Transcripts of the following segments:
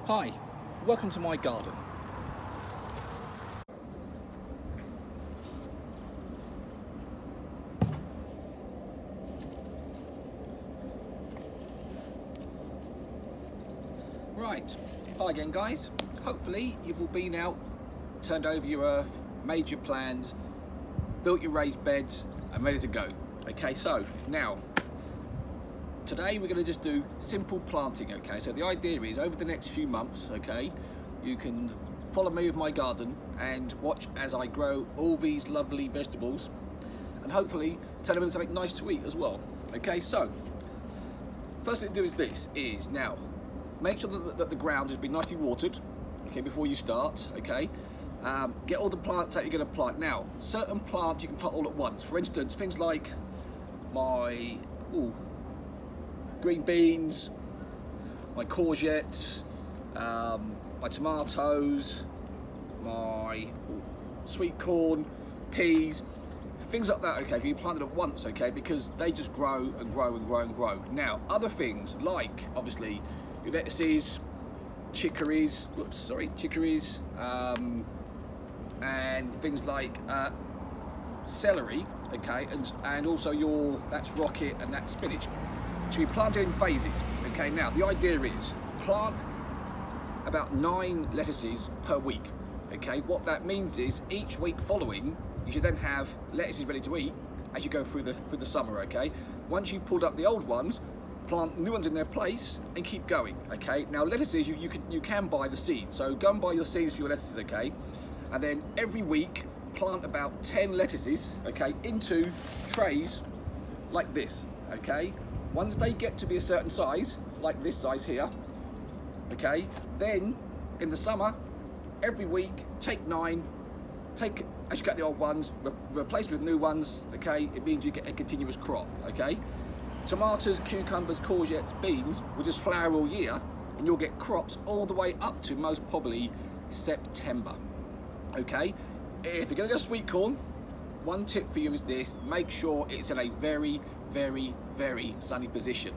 Hi, welcome to my garden. Right, hi again guys. Hopefully you've all been out, turned over your earth, made your plans, built your raised beds and ready to go. Okay, so now, today we're going to just do simple planting, okay? So the idea is over the next few months, okay, you can follow me with my garden and watch as I grow all these lovely vegetables and hopefully turn them into something nice to eat as well. Okay, so first thing to do is this, is now make sure that the ground has been nicely watered, okay, before you start, okay? Get all the plants that you're going to plant. Now, certain plants you can plant all at once. For instance, things like my green beans, my courgettes, my tomatoes, my sweet corn, peas, things like that, okay, you plant it at once, okay, because they just grow and grow and grow and grow. Now, other things like, obviously, your lettuces, chicories, and things like celery, okay, and also that's rocket and that's spinach. Should be planted in phases, okay? Now, the idea is plant about 9 lettuces per week, okay? What that means is each week following, you should then have lettuces ready to eat as you go through the summer, okay? Once you've pulled up the old ones, plant new ones in their place and keep going, okay? Now, lettuces, you can buy the seeds, so go and buy your seeds for your lettuces, okay? And then every week, plant about 10 lettuces, okay, into trays like this, okay? Once they get to be a certain size, like this size here, okay, then in the summer, every week, take 9, as you get the old ones, replace with new ones, okay? It means you get a continuous crop, okay? Tomatoes, cucumbers, courgettes, beans will just flower all year, and you'll get crops all the way up to most probably September, okay? If you're gonna go sweet corn, one tip for you is this: make sure it's in a very, very, very sunny position.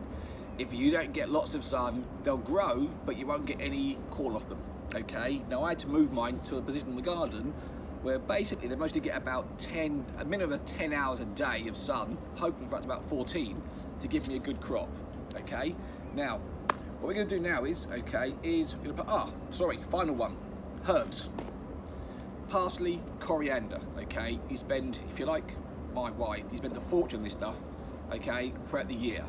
If you don't get lots of sun, they'll grow, but you won't get any corn off them, okay? Now, I had to move mine to a position in the garden where basically they mostly get about a minimum of 10 hours a day of sun, hoping for up to about 14, to give me a good crop, okay? Now, what we're gonna do now is, okay, we're gonna put, final one, herbs. Parsley, coriander, okay? You spend, if you like my wife, you spend a fortune on this stuff, okay, throughout the year.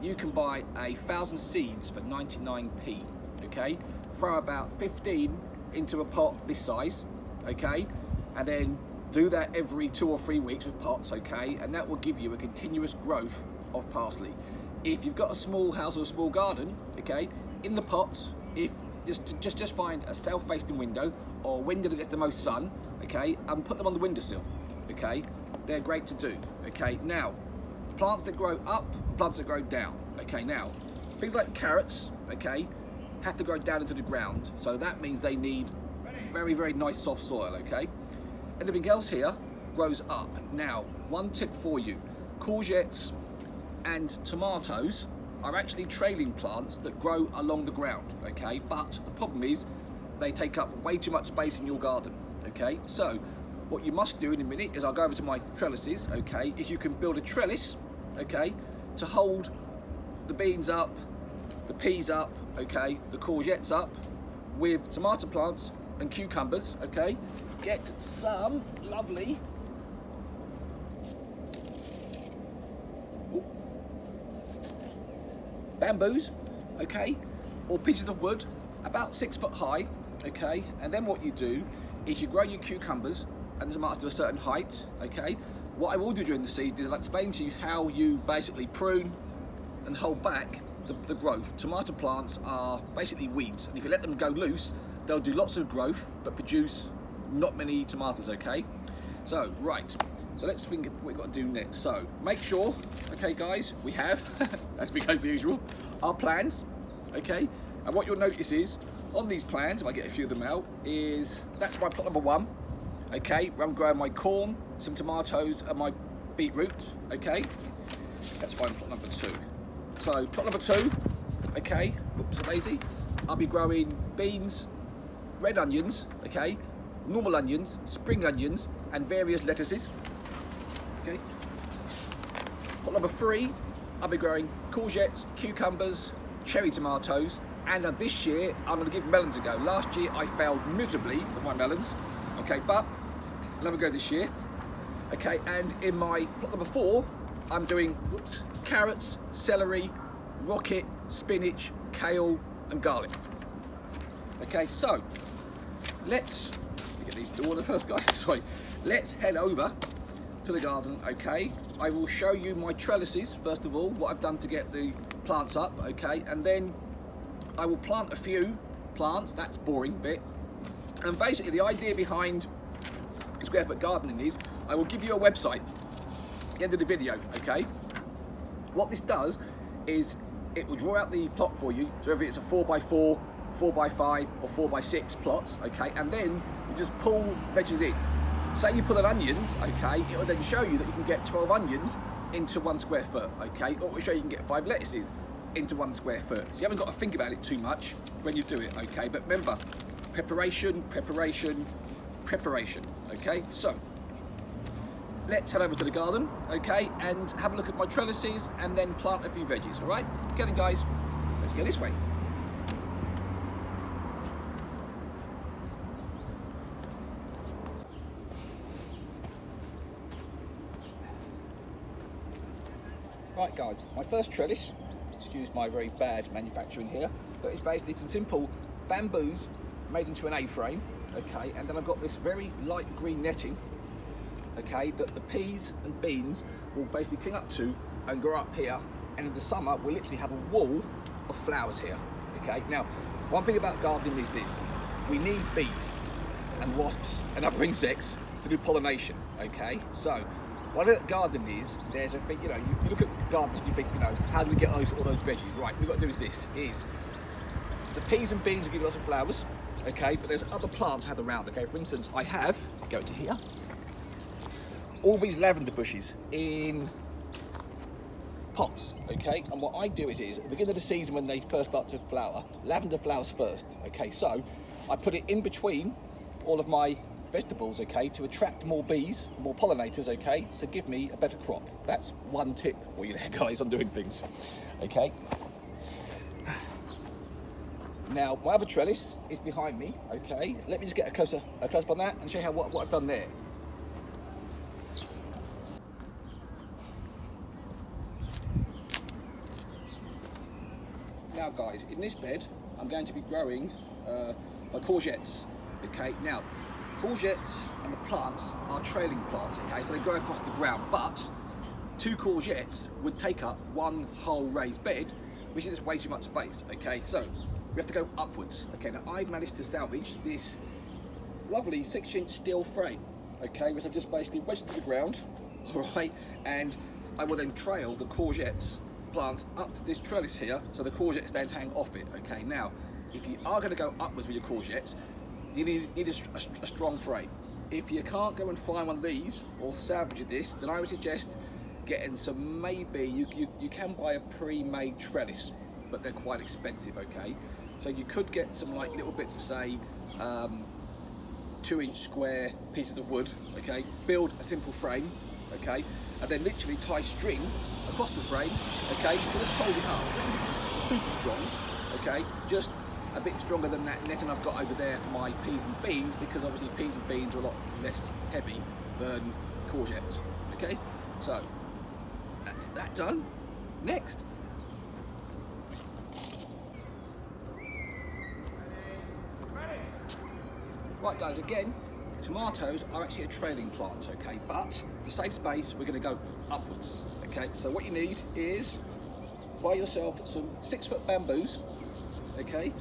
You can buy 1,000 seeds for 99p, okay? Throw about 15 into a pot this size, okay? And then do that every 2 or 3 weeks with pots, okay? And that will give you a continuous growth of parsley. If you've got a small house or a small garden, okay, in the pots, just find a south-facing window or a window that gets the most sun, okay, and put them on the windowsill, okay? They're great to do, okay? Now, plants that grow up, plants that grow down, okay? Now, things like carrots, okay, have to grow down into the ground, so that means they need very, very nice soft soil, okay? Everything else here grows up. Now, one tip for you: courgettes and tomatoes are actually trailing plants that grow along the ground, okay? But the problem is they take up way too much space in your garden, okay? So what you must do in a minute is, I'll go over to my trellises, okay, is you can build a trellis, okay, to hold the beans up, the peas up, okay, the courgettes up, with tomato plants and cucumbers, okay? Get some lovely bamboos, okay, or pieces of wood about 6 foot high, okay? And then what you do is you grow your cucumbers and tomatoes to a certain height, okay? What I will do during the season is I'll explain to you how you basically prune and hold back the growth. Tomato plants are basically weeds, and if you let them go loose, they'll do lots of growth but produce not many tomatoes, okay? So, right. So let's think of what we've got to do next. So make sure, okay guys, we have, as we go per usual, our plans, okay? And what you'll notice is, on these plans, if I get a few of them out, is that's my plot number 1, okay? Where I'm growing my corn, some tomatoes, and my beetroot, okay? Let's find plot number 2. So plot number 2, okay, whoops, a daisy. I'll be growing beans, red onions, okay, normal onions, spring onions, and various lettuces. Okay. Plot number 3, I'll be growing courgettes, cucumbers, cherry tomatoes, and this year I'm going to give melons a go. Last year I failed miserably with my melons, okay, but I'll have a go this year. Okay, and in my plot number 4, I'm doing carrots, celery, rocket, spinach, kale, and garlic. Okay, so let's get these to order first, guys. Sorry, let's head over to the garden. Okay, I will show you my trellises first of all, what I've done to get the plants up. Okay, and then I will plant a few plants. That's boring bit. And basically, the idea behind square foot gardening is I will give you a website at the end of the video. Okay, what this does is it will draw out the plot for you, so whether it's a 4x4, 4x5 or 4x6 plot, okay, and then you just pull veggies in. Say you pull in onions, okay, it will then show you that you can get 12 onions into 1 square foot, okay, or it will show you can get 5 lettuces into 1 square foot. So you haven't got to think about it too much when you do it, okay, but remember, preparation, preparation, preparation, okay. So let's head over to the garden, okay, and have a look at my trellises and then plant a few veggies, all right? Okay then, guys, let's go this way. Right, guys, my first trellis, excuse my very bad manufacturing here, but it's basically some simple bamboos made into an A-frame, okay, and then I've got this very light green netting, okay, that the peas and beans will basically cling up to and grow up here, and in the summer we'll literally have a wall of flowers here, okay. Now, one thing about gardening is this: we need bees and wasps and other insects to do pollination, okay. So what a garden is, there's a thing, you know, you look at gardens and you think, you know, how do we get all those veggies? Right, we've got to do is the peas and beans will give us some flowers, okay, but there's other plants I have around, okay. For instance, I go to here, all these lavender bushes in pots, okay, and what I do is at the beginning of the season when they first start to flower, lavender flowers first, okay, so I put it in between all of my vegetables, okay, to attract more bees, more pollinators, okay, so give me a better crop. That's one tip for you there, guys, on doing things, okay. Now, my other trellis is behind me, okay, let me just get a close up on that and show you what I've done there. Now, guys, in this bed, I'm going to be growing my courgettes, okay. Now, courgettes and the plants are trailing plants, okay, so they grow across the ground, but 2 courgettes would take up 1 whole raised bed, which is just way too much space, okay, so we have to go upwards, okay. Now, I've managed to salvage this lovely 6-inch steel frame, okay, which I've just basically wedged to the ground, all right, and I will then trail the courgettes plants up this trellis here, so the courgettes then hang off it, okay. Now, if you are going to go upwards with your courgettes, you need a strong frame. If you can't go and find one of these or salvage this, then I would suggest getting some, maybe you can buy a pre-made trellis, but they're quite expensive, okay. So you could get some like little bits of, say, 2-inch square pieces of wood, okay, build a simple frame, okay, and then literally tie string across the frame, okay, to just hold it up. It's super strong, okay, just a bit stronger than that netting I've got over there for my peas and beans, because obviously peas and beans are a lot less heavy than courgettes, okay. So that's that done. Next, right, guys, again, tomatoes are actually a trailing plant, okay, but to save space we're going to go upwards, okay. So what you need is buy yourself some 6-foot bamboos, okay,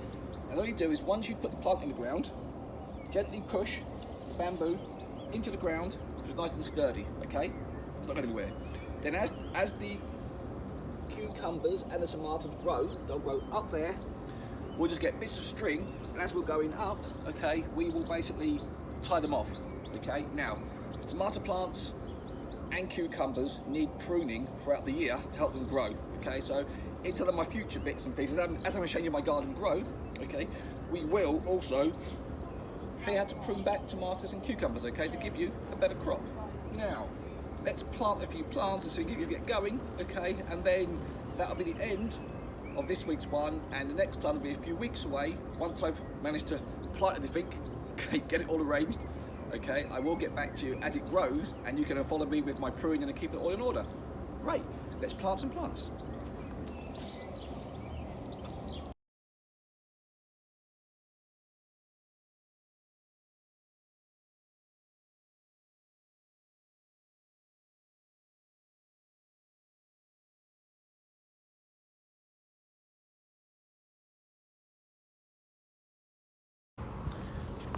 and all you do is once you put the plant in the ground, gently push the bamboo into the ground, which is nice and sturdy, okay, it's not going anywhere. Then as the cucumbers and the tomatoes grow, they'll grow up there. We'll just get bits of string, and as we're going up, okay, we will basically tie them off, okay. Now, tomato plants and cucumbers need pruning throughout the year to help them grow, okay. So into my future bits and pieces, as I'm showing you my garden grow, okay, we will also show you how to prune back tomatoes and cucumbers, okay, to give you a better crop. Now, let's plant a few plants so you get going, okay, and then that'll be the end of this week's one, and the next time will be a few weeks away once I've managed to plant everything, okay, get it all arranged, okay. I will get back to you as it grows, and you can follow me with my pruning and keep it all in order. Right, let's plant some plants.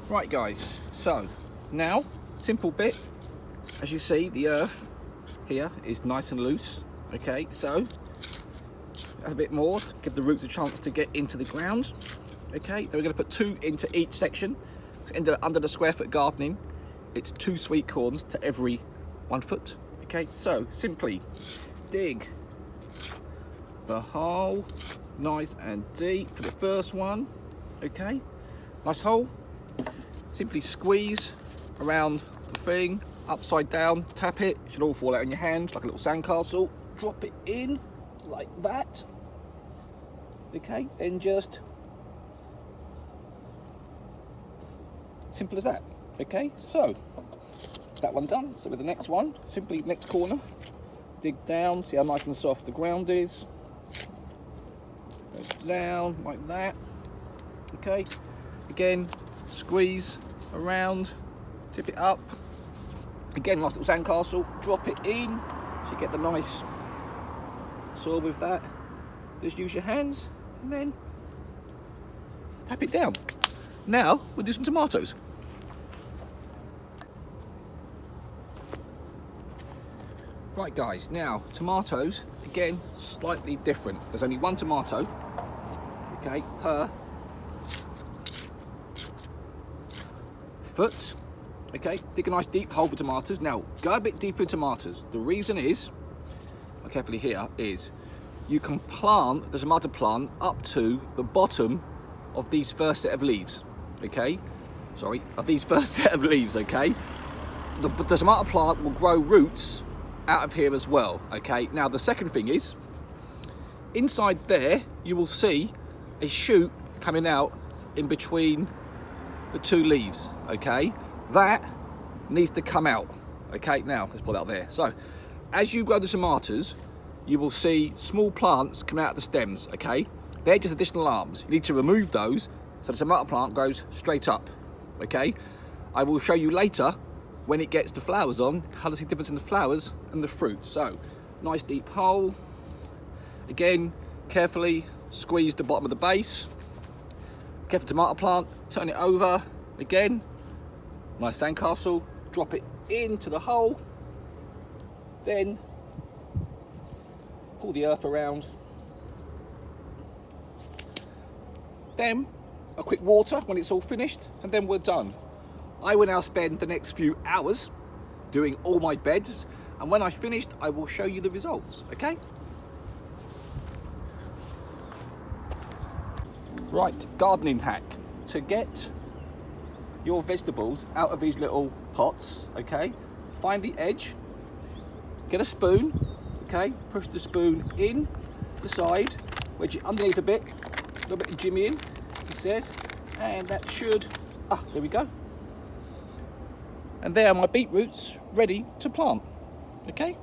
Right guys, so now, simple bit, as you see the earth here is nice and loose, okay, so a bit more, give the roots a chance to get into the ground, okay. Then we're going to put 2 into each section. Under the square foot gardening, it's 2 sweet corns to every 1 foot, okay. So simply dig the hole nice and deep for the first one, okay, nice hole. Simply squeeze around the thing, upside down, tap it, it should all fall out in your hand like a little sandcastle. Drop it in like that, okay, then just simple as that, okay. So that one done. So with the next one, simply next corner, dig down, see how nice and soft the ground is, goes down like that, okay. Again, squeeze around, tip it up, again nice little sandcastle, drop it in so you get the nice soil with that. Just use your hands and then tap it down. Now we'll do some tomatoes. Right guys, now tomatoes, again slightly different. There's only 1 tomato, okay, per foot, okay. Dig a nice deep hole for tomatoes. Now go a bit deeper in tomatoes. The reason is, carefully here, is you can plant the tomato plant up to the bottom of these first set of leaves, okay. Sorry, of these first set of leaves, okay. The tomato plant will grow roots out of here as well, okay. Now the second thing is, inside there you will see a shoot coming out in between the 2 leaves, okay. That needs to come out, okay. Now let's pull it out there. So as you grow the tomatoes, you will see small plants coming out of the stems, okay. They're just additional arms. You need to remove those so the tomato plant grows straight up, okay. I will show you later when it gets the flowers on how to see the difference in the flowers and the fruit. So nice deep hole, again carefully squeeze the bottom of the base. Get the tomato plant, turn it over, again, nice sandcastle, drop it into the hole, then pull the earth around, then a quick water when it's all finished, and then we're done. I will now spend the next few hours doing all my beds, and when I've finished, I will show you the results, okay? Right, gardening hack. To get your vegetables out of these little pots, okay, find the edge, get a spoon, okay, push the spoon in the side, wedge it underneath a little bit of jimmying, he says, and that should, there we go. And there are my beetroots ready to plant, okay.